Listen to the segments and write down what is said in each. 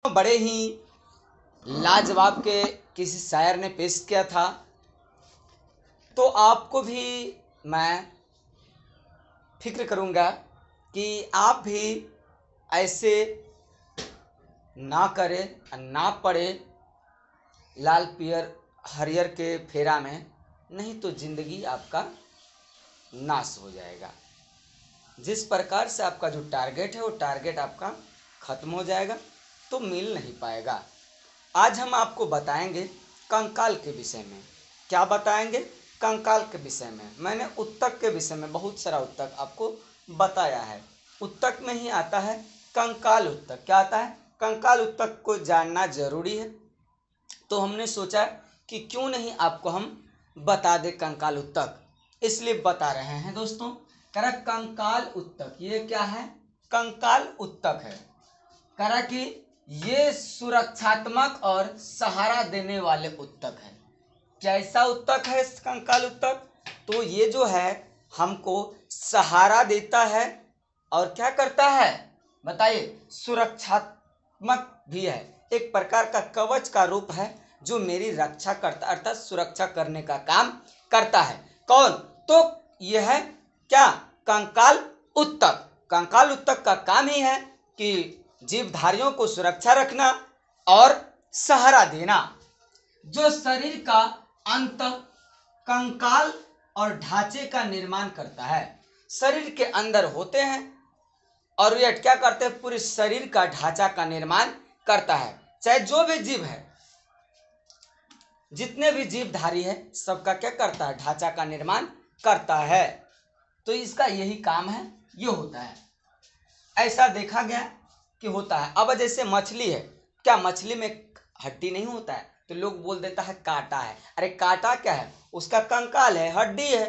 बड़े ही लाजवाब के किसी शायर ने पेश किया था, तो आपको भी मैं फिक्र करूंगा कि आप भी ऐसे ना करें, ना पड़े लाल पियर हरियर के फेरा में, नहीं तो ज़िंदगी आपका नाश हो जाएगा। जिस प्रकार से आपका जो टारगेट है वो टारगेट आपका ख़त्म हो जाएगा, तो मिल नहीं पाएगा। आज हम आपको बताएंगे कंकाल के विषय में। क्या बताएंगे? कंकाल के विषय में। मैंने उत्तक के विषय में बहुत सारा उत्तक आपको बताया है। उत्तक में ही आता है कंकाल उत्तक। क्या आता है? कंकाल उत्तक को जानना जरूरी है, तो हमने सोचा कि क्यों नहीं आपको हम बता दें कंकाल उत्तक, इसलिए बता रहे हैं दोस्तों। करा कंकाल उत्तक, ये क्या है? कंकाल उत्तक है। करा कि ये सुरक्षात्मक और सहारा देने वाले उत्तक है। कैसा उत्तक है कंकाल उत्तक? तो ये जो है हमको सहारा देता है और क्या करता है बताइए? सुरक्षात्मक भी है, एक प्रकार का कवच का रूप है जो मेरी रक्षा करता, अर्थात सुरक्षा करने का काम करता है। कौन? तो यह है क्या? कंकाल उत्तक। कंकाल उत्तक का काम ही है कि जीवधारियों को सुरक्षा रखना और सहारा देना। जो शरीर का अंत कंकाल और ढांचे का निर्माण करता है, शरीर के अंदर होते हैं और ये क्या करते हैं? पूरे शरीर का ढांचा का निर्माण करता है। चाहे जो भी जीव है, जितने भी जीवधारी है, सबका क्या करता है? ढांचा का निर्माण करता है। तो इसका यही काम है, ये होता है। ऐसा देखा गया कि होता है। अब जैसे मछली है, क्या मछली में हड्डी नहीं होता है? तो लोग बोल देता है कांटा है। अरे कांटा क्या है? उसका कंकाल है, हड्डी है।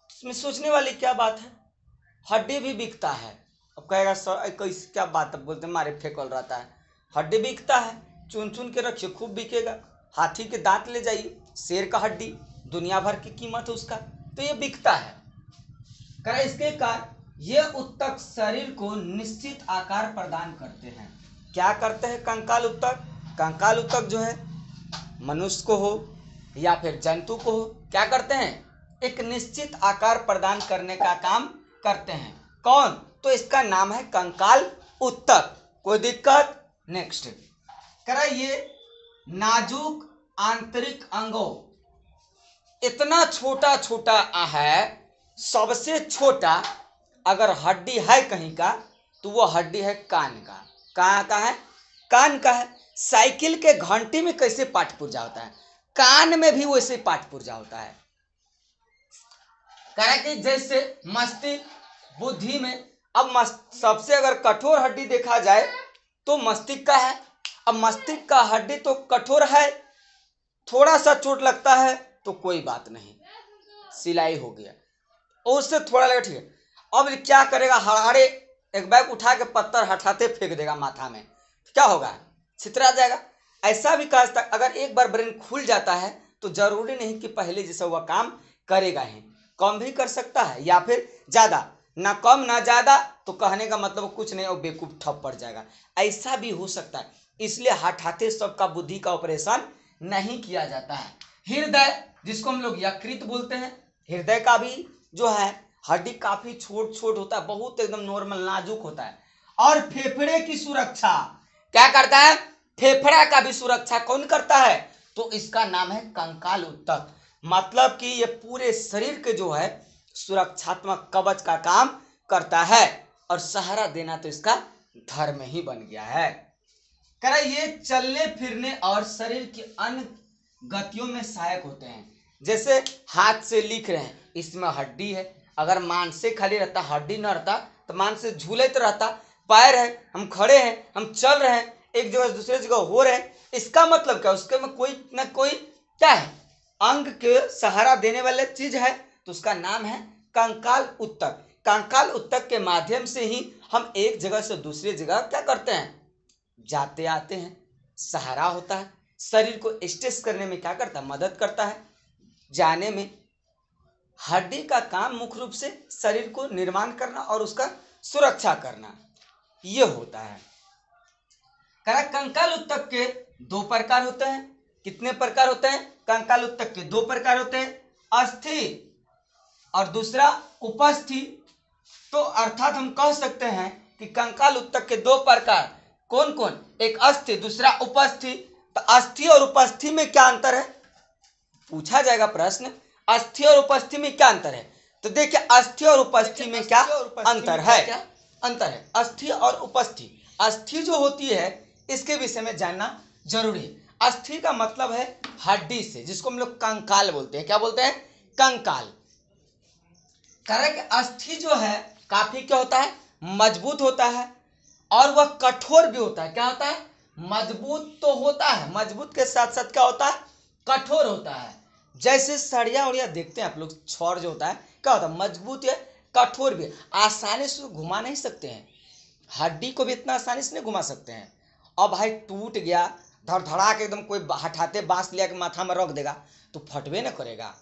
इसमें सोचने वाली क्या बात है? हड्डी भी बिकता है। अब कहेगा सर कैसे, क्या बात है? बोलते मारे फेंकल रहता है। हड्डी बिकता है, चुन चुन के रखिए, खूब बिकेगा। हाथी के दांत ले जाइए, शेर का हड्डी दुनिया भर की कीमत है उसका, तो ये बिकता है। कह इसके कारण ये उत्तक शरीर को निश्चित आकार प्रदान करते हैं। क्या करते हैं कंकाल उत्तक? कंकाल उत्तक जो है मनुष्य को हो या फिर जंतु को हो, क्या करते हैं? एक निश्चित आकार प्रदान करने का काम करते हैं। कौन? तो इसका नाम है कंकाल उत्तक। कोई दिक्कत? नेक्स्ट करा ये नाजुक आंतरिक अंगों, इतना छोटा छोटा है, सबसे छोटा अगर हड्डी है कहीं का तो वो हड्डी है कान का। कहाँ का है? कान का है। साइकिल के घंटी में कैसे पाठ पुर्जा होता है, कान में भी वैसे पाठ पुर्जा होता है। कह कि जैसे मस्तिष्क बुद्धि में, अब सबसे अगर कठोर हड्डी देखा जाए तो मस्तिष्क का है। अब मस्तिष्क का हड्डी तो कठोर है, थोड़ा सा चोट लगता है तो कोई बात नहीं, सिलाई हो गया, उससे थोड़ा लगा ठीक है। अब क्या करेगा? हड़ाड़े एक बैग उठा के पत्थर हटाते फेंक देगा माथा में, क्या होगा? छितरा जाएगा। ऐसा भी कह सकता, अगर एक बार ब्रेन खुल जाता है तो जरूरी नहीं कि पहले जैसा वह काम करेगा ही, कम भी कर सकता है या फिर ज़्यादा। ना कम ना ज़्यादा, तो कहने का मतलब कुछ नहीं, और बेवकूफ़ ठप पड़ जाएगा, ऐसा भी हो सकता है। इसलिए हठाते सबका बुद्धि का ऑपरेशन नहीं किया जाता है। हृदय, जिसको हम लोग यकृत बोलते हैं, हृदय का भी जो है हड्डी काफी छोट छोट होता है, बहुत एकदम नॉर्मल नाजुक होता है। और फेफड़े की सुरक्षा क्या करता है? फेफड़ा का भी सुरक्षा कौन करता है? तो इसका नाम है कंकाल उत्तक। मतलब कि ये पूरे शरीर के जो है सुरक्षात्मक कवच का काम करता है, और सहारा देना तो इसका धर्म ही बन गया है। कह रहा ये चलने फिरने और शरीर की अन्य गतियों में सहायक होते हैं। जैसे हाथ से लिख रहे हैं, इसमें हड्डी है, अगर मान से खाली रहता, हड्डी न रहता तो मान से झूलते रहता। पैर है, हम खड़े हैं, हम चल रहे हैं, एक जगह से दूसरे जगह हो रहे हैं, इसका मतलब क्या? उसके में कोई ना कोई क्या है? अंग के सहारा देने वाले चीज है, तो उसका नाम है कंकाल उत्तक। कंकाल उत्तक के माध्यम से ही हम एक जगह से दूसरी जगह क्या करते हैं? जाते आते हैं। सहारा होता है, शरीर को स्ट्रेच करने में क्या करता है? मदद करता है। जाने में हड्डी का काम मुख्य रूप से शरीर को निर्माण करना और उसका सुरक्षा करना, ये होता है। करा कंकाल उत्तक के दो प्रकार होते हैं। कितने प्रकार होते हैं? कंकाल उत्तक के दो प्रकार होते हैं, अस्थि और दूसरा उपस्थि। तो अर्थात हम कह सकते हैं कि कंकाल उत्तक के दो प्रकार कौन कौन? एक अस्थि, दूसरा उपस्थि। तो अस्थि और उपस्थि में क्या अंतर है? पूछा जाएगा प्रश्न, अस्थि और उपस्थि में क्या अंतर है? तो देखिए अस्थि और उपस्थि में क्या अंतर है? क्या अंतर है अस्थि और उपस्थि? अस्थि जो होती है इसके विषय में जानना जरूरी है। अस्थि का मतलब है हड्डी से, जिसको हम लोग कंकाल बोलते हैं। क्या बोलते हैं? कंकाल। कारण कि अस्थि जो है काफी क्या होता है? मजबूत होता है और वह कठोर भी होता है। क्या होता है? मजबूत तो होता है, मजबूत के साथ साथ क्या होता है? कठोर होता है। जैसे सरिया उड़िया देखते हैं आप लोग, छड़ जो होता है क्या होता है? मजबूत है, कठोर भी है, आसानी से घुमा नहीं सकते हैं। हड्डी को भी इतना आसानी से नहीं घुमा सकते हैं। और भाई टूट गया, धड़धड़ा के एकदम कोई हठाते बांस लिया के माथा में रख देगा तो फटवे न करेगा।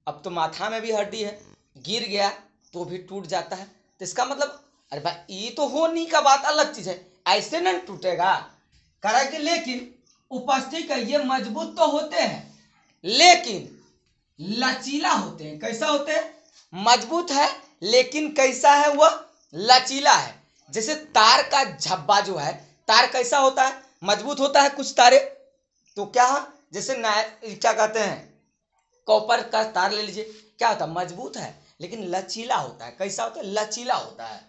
अब तो माथा में भी हड्डी है, गिर गया तो भी टूट जाता है। तो इसका मतलब अरे भाई ये तो होने का बात अलग चीज है, ऐसे नहीं टूटेगा। करा कि लेकिन उपस्थित है, ये मजबूत तो होते हैं लेकिन लचीला होते हैं। कैसा होते हैं? मजबूत है लेकिन कैसा है? वह लचीला है। जैसे तार का झब्बा जो है, तार कैसा होता है? मजबूत होता है कुछ तारे। तो क्या है? जैसे क्या कहते हैं, कॉपर का तार ले लीजिए, क्या होता है? मजबूत है लेकिन लचीला होता है। कैसा होता है? लचीला होता है।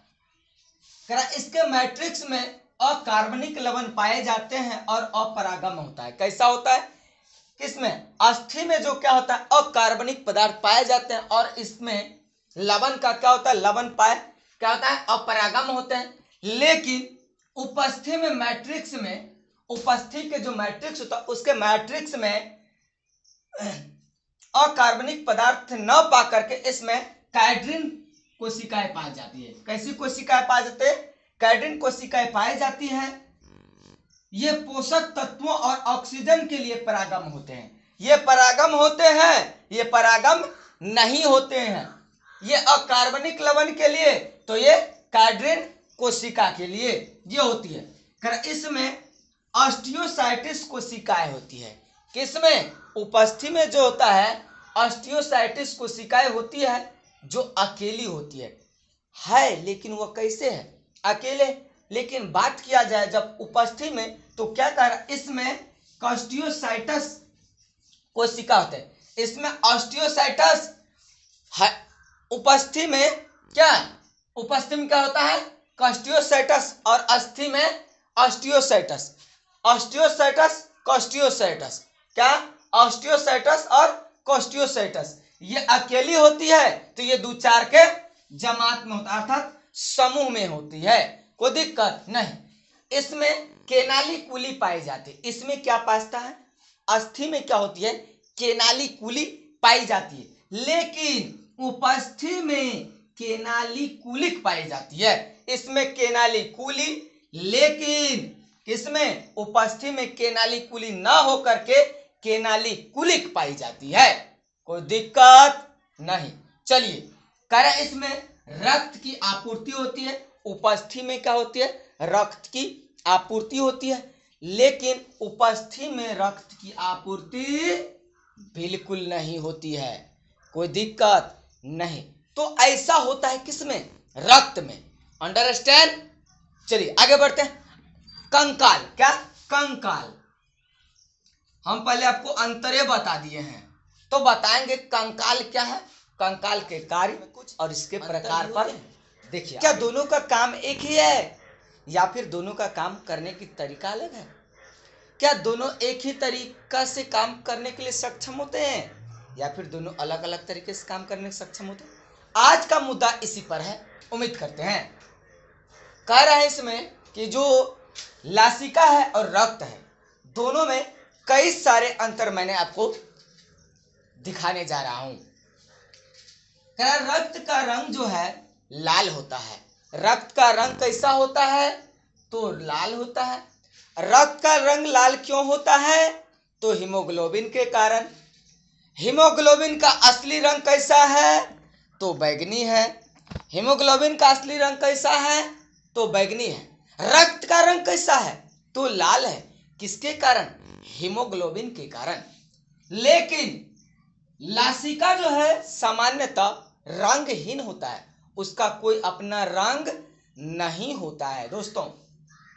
इसके मैट्रिक्स में अकार्बनिक लवण पाए जाते हैं और अपरागम होता है। कैसा होता है? किसमें? अस्थि में जो क्या होता है? अकार्बनिक पदार्थ पाए जाते हैं और इसमें लवण का क्या होता है? लवण पाए क्या होता है? अपरागम होते हैं। लेकिन उपस्थि में मैट्रिक्स में, उपस्थि के जो मैट्रिक्स होता है उसके मैट्रिक्स में अकार्बनिक पदार्थ न पा करके इसमें कैड्रिन कोशिकाएं पाई जाती है। कैसी कोशिकाएं पाई जाती है? कैड्रिन कोशिकाएं पाई जाती है। ये पोषक तत्वों और ऑक्सीजन के लिए परागम होते हैं। ये परागम होते हैं, ये परागम नहीं होते हैं। ये अकार्बनिक लवण के लिए, तो ये कैड्रिन कोशिका के लिए ये होती है। इसमें ऑस्टियोसाइटिस कोशिकाएं होती है। किसमें? उपस्थि में जो होता है ऑस्टियोसाइटिस कोशिकाएं होती है जो अकेली होती है लेकिन वह कैसे है? अकेले। लेकिन बात किया जाए जब उपस्थि में तो क्या कर रहा है? इसमें ऑस्टियोसाइटस कोशिका होते हैं। इसमें ऑस्टियोसाइटस है। उपस्थि में क्या? उपस्थि में क्या होता है? ऑस्टियोसाइटस और अस्थि में ऑस्टियोसाइटस। ऑस्टियोसाइटस कॉस्टियोसाइटस। क्या? ऑस्टियोसाइटस और कॉस्टियोसाइटस। ये अकेली होती है तो ये दो चार के जमात में होता है, अर्थात समूह में होती है। कोई दिक्कत नहीं। इसमें केनाली कुली पाई जाती है। इसमें क्या पाता है? अस्थि में क्या होती है? केनाली कुली पाई जाती है। लेकिन उपस्थि में केनाली कुलिक पाई जाती है। इसमें केनाली कुली, लेकिन इसमें उपस्थि में केनाली कुली ना होकर के केनाली कुलिक पाई जाती है। कोई दिक्कत नहीं। चलिए, करें इसमें रक्त की आपूर्ति होती है। उपस्थि में क्या होती है? रक्त की आपूर्ति होती है। लेकिन उपस्थि में रक्त की आपूर्ति बिल्कुल नहीं होती है। कोई दिक्कत नहीं। तो ऐसा होता है किसमें? रक्त में। अंडरस्टैंड? चलिए आगे बढ़ते हैं। कंकाल। क्या? कंकाल। हम पहले आपको अंतरे बता दिए हैं, तो बताएंगे कंकाल क्या है, कंकाल के कार्य कुछ और इसके प्रकार पर देखिए। क्या दोनों का काम एक ही है या फिर दोनों का काम करने की तरीका अलग है? क्या दोनों एक ही तरीका से काम करने के लिए सक्षम होते हैं या फिर दोनों अलग अलग तरीके से काम करने में सक्षम होते हैं? आज का मुद्दा इसी पर है। उम्मीद करते हैं। कह रहा है इसमें कि जो लासिका है और रक्त है, दोनों में कई सारे अंतर मैंने आपको दिखाने जा रहा हूं। रक्त का रंग जो है लाल होता है। रक्त का रंग कैसा होता है? तो लाल होता है। रक्त का रंग लाल क्यों होता है? तो हीमोग्लोबिन के कारण। हीमोग्लोबिन का असली रंग कैसा है? तो बैंगनी है। हीमोग्लोबिन का असली रंग कैसा है? तो बैंगनी है। रक्त का रंग कैसा है? तो लाल है किसके कारण? हीमोग्लोबिन के कारण। लेकिन लासिका जो है सामान्यतः रंगहीन होता है, उसका कोई अपना रंग नहीं होता है। दोस्तों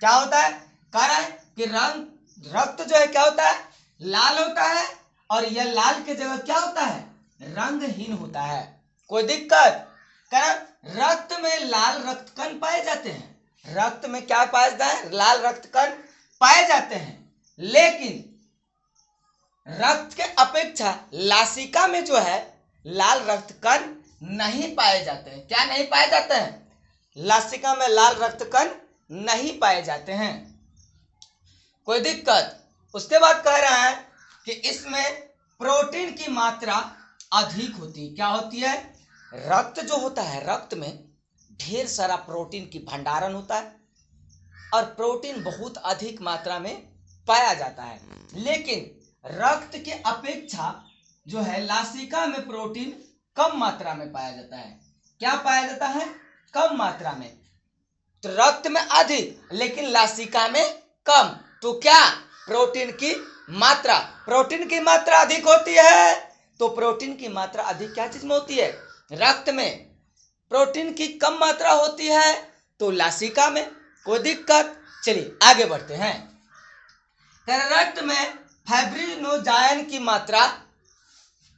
क्या होता है? कह रहा है कि रक्त जो है क्या होता है? लाल होता है, और यह लाल के जगह क्या होता है? रंगहीन होता है। कोई दिक्कत? कह रहा रक्त में लाल रक्त कण पाए जाते हैं। रक्त में क्या पाया जाता है? लाल रक्त कण पाए जाते हैं। लेकिन रक्त के अपेक्षा लासिका में जो है लाल रक्त कण नहीं पाए जाते हैं। क्या नहीं पाए जाते हैं? लासिका में लाल रक्त कण नहीं पाए जाते हैं। कोई दिक्कत? उसके बाद कह रहा है कि इसमें प्रोटीन की मात्रा अधिक होती है। क्या होती है? रक्त जो होता है, रक्त में ढेर सारा प्रोटीन की भंडारण होता है और प्रोटीन बहुत अधिक मात्रा में पाया जाता है। लेकिन रक्त के अपेक्षा जो है लासिका में प्रोटीन कम मात्रा में पाया जाता है। क्या पाया जाता है? कम मात्रा में। तो रक्त में अधिक लेकिन लासिका में कम। तो क्या? प्रोटीन की मात्रा अधिक होती है। तो प्रोटीन की मात्रा अधिक क्या चीज में होती है? रक्त में। प्रोटीन की कम मात्रा होती है तो लासिका में। कोई दिक्कत? चलिए आगे बढ़ते हैं। रक्त में फाइब्रिनोजाइन की मात्रा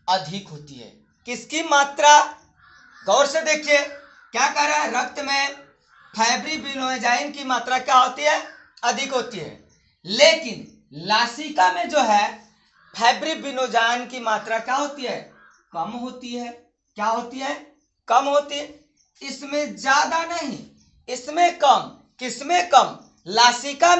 अधिक होती है। किसकी मात्रा? गौर से देखिए क्या कह रहा है? रक्त में फाइब्रिनोजाइन की मात्रा क्या होती है? अधिक होती है। लेकिन लासिका में जो है फाइब्रिनोजाइन की मात्रा क्या होती है? कम होती है। क्या होती है? कम होती है। इसमें ज्यादा नहीं, इसमें कम। किसमें कम? लासिका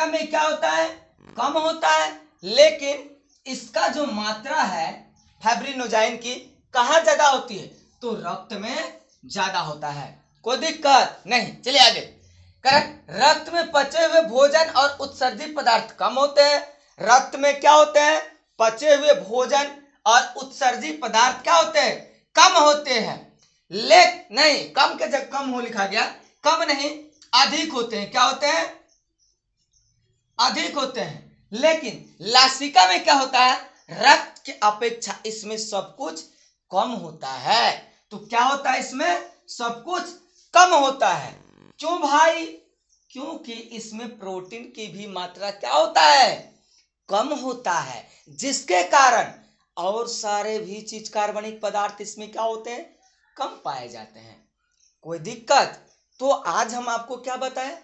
में क्या होता है? कम होता है। लेकिन इसका जो मात्रा है फाइब्रिनोजाइन की कहाँ ज्यादा होती है? तो रक्त में ज्यादा होता है। कोई दिक्कत नहीं। चलिए आगे। करेक्ट। रक्त में पचे हुए भोजन और उत्सर्जित पदार्थ कम होते हैं। रक्त में क्या होते हैं? पचे हुए भोजन और उत्सर्जित पदार्थ क्या होते हैं? कम होते हैं। नहीं, कम के जगह कम हो लिखा गया। कम नहीं, अधिक होते हैं। क्या होते हैं? अधिक होते हैं। लेकिन लासिका में क्या होता है? रक्त के अपेक्षा इसमें सब कुछ कम होता है। तो क्या होता है? इसमें सब कुछ कम होता है। क्यों भाई? क्योंकि इसमें प्रोटीन की भी मात्रा क्या होता है? कम होता है, जिसके कारण और सारे भी चीज कार्बनिक पदार्थ इसमें क्या होते हैं? कम पाए जाते हैं। कोई दिक्कत? तो आज हम आपको क्या बताएं?